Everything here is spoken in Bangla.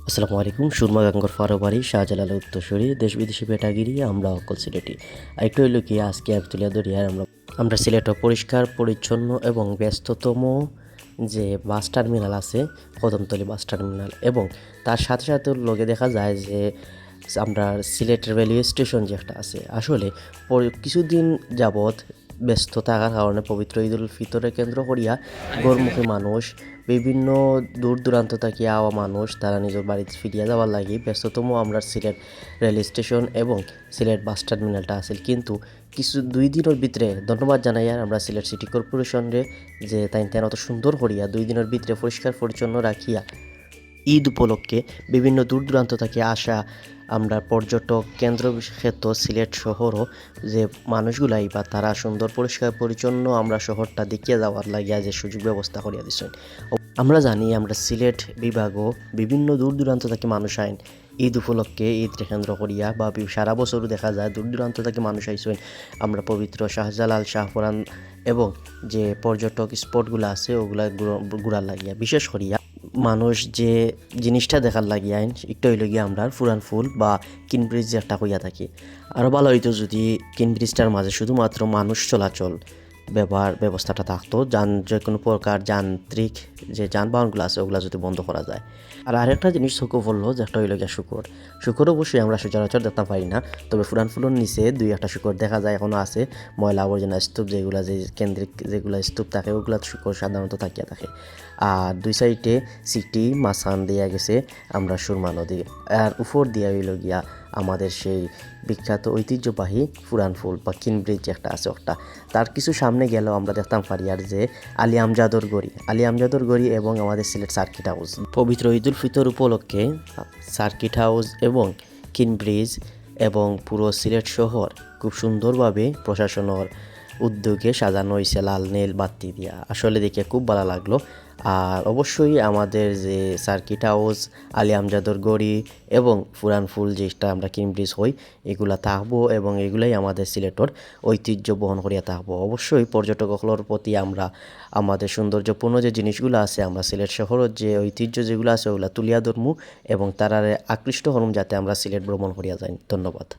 আসসালামু আলাইকুম। সুরমা গাঙ্গর ফারোবাড়ি শাহজালাল উত্তরসূরি দেশ বিদেশি বেটাগিরি আমরা অকল সিলেটি আরেকটু হইল কি আজকে আমি তুলিয়া ধরি আর আমরা সিলেটও পরিষ্কার পরিচ্ছন্ন এবং ব্যস্ততম যে বাস টার্মিনাল আছে কদমতলী বাস টার্মিনাল এবং তার সাথে সাথে লগে দেখা যায় যে আমরা সিলেট রেলওয়ে স্টেশন যে একটা আছে আসলে কিছুদিন যাবৎ ব্যস্ত থাকার কারণে পবিত্র ঈদুল ফিতরে কেন্দ্র করিয়া গরমুখী মানুষ বিভিন্ন দূর দূরান্ত থেকে আওয়া মানুষ তারা নিজের বাড়িতে ফিরিয়া যাওয়ার লাগে ব্যস্ততম আমরা সিলেট রেল স্টেশন এবং সিলেট বাস টার্মিনালটা আছে কিন্তু কিছু 2 দিনের ভিতরে ধন্যবাদ জানাই আর আমরা সিলেট সিটি কর্পোরেশনরে যে তাই অত সুন্দর করিয়া 2 দিনের ভিতরে পরিষ্কার পরিচ্ছন্ন রাখিয়া ঈদ উপলক্ষে বিভিন্ন দূর দূরান্ত থেকে আসা আমরা পর্যটক কেন্দ্র ক্ষেত্র সিলেট শহরও যে মানুষগুলাই বা তারা সুন্দর পরিষ্কার পরিচ্ছন্ন আমরা শহরটা দেখিয়ে যাওয়ার লাগিয়া যে সুযোগ ব্যবস্থা করিয়া দিচ্ছেন। আমরা জানি আমরা সিলেট বিভাগও বিভিন্ন দূর দূরান্ত থেকে মানুষ আইন ঈদ উপলক্ষে ঈদ কেন্দ্র করিয়া বা সারা বছরও দেখা যায় দূর দূরান্ত থেকে মানুষ আইসেন আমরা পবিত্র শাহজালাল শাহপুরান এবং যে পর্যটক স্পটগুলো আছে ওগুলা ঘুরার লাগিয়া বিশেষ করিয়া মানুষ যে জিনিসটা দেখার লাগিয়া আইন একটু হইল গিয়ে আমরা ফুরান ফুল বা কিন ব্রিজ যেটা হইয়া থাকি আরও ভালো হইতো যদি কিন ব্রিজটার মাঝে শুধুমাত্র মানুষ চলাচল ব্যবস্থাটা থাকতো যে কোনো প্রকার যান্ত্রিক যে যানবাহনগুলো আছে ওগুলো যদি বন্ধ করা যায়। আর আরেকটা জিনিস চোখে পড়লো যে একটা হইল গিয়া শুকর অবশ্যই আমরা সচরাচর দেখতে পারি না, তবে ফুরান ফুলের নিচে 2-1টা শুকর দেখা যায় এখনও আছে। ময়লা আবর্জনা স্তূপ যেগুলো যে কেন্দ্রিক যেগুলো স্তূপ থাকে ওগুলো শুকর সাধারণত থাকিয়া থাকে। আর দুই সাইডে সিটি মাছান দেয়া গেছে আমরা সুরমা নদী, আর উপর দিয়া হইল গিয়া আমাদের সেই বিখ্যাত ঐতিহ্যবাহী ফুরান ফুল বা কিন ব্রিজ একটা আছে ওটা। তার কিছু সামনে গেলেও আমরা দেখতাম পারি আর যে আলী আমজাদর গড়ি এবং আমাদের সিলেট সার্কিট হাউস পবিত্র ঈদুল ফিতর উপলক্ষে সার্কিট হাউস এবং কিন ব্রিজ এবং পুরো সিলেট শহর খুব সুন্দরভাবে প্রশাসনের উদ্যোগে সাজানো হয়েছে লাল নীল বাতি দিয়া, আসলে দেখে খুব ভালো লাগলো। আর অবশ্যই আমাদের যে সার্কিট হাউস আলী আমজাদর গড়ি এবং ফুরান ফুল যেটা আমরা কিন ব্রিজ হই এগুলা থাকবো এবং এগুলাই আমাদের সিলেটর ঐতিহ্য বহন করিয়া থাকবো। অবশ্যই পর্যটকগুলোর প্রতি আমরা আমাদের সৌন্দর্যপূর্ণ যে জিনিসগুলো আছে আমরা সিলেট শহরের যে ঐতিহ্য যেগুলো আছে ওগুলো তুলিয়া ধরমু এবং তারা আকৃষ্ট হরম যাতে আমরা সিলেট ভ্রমণ করিয়া যাই। ধন্যবাদ।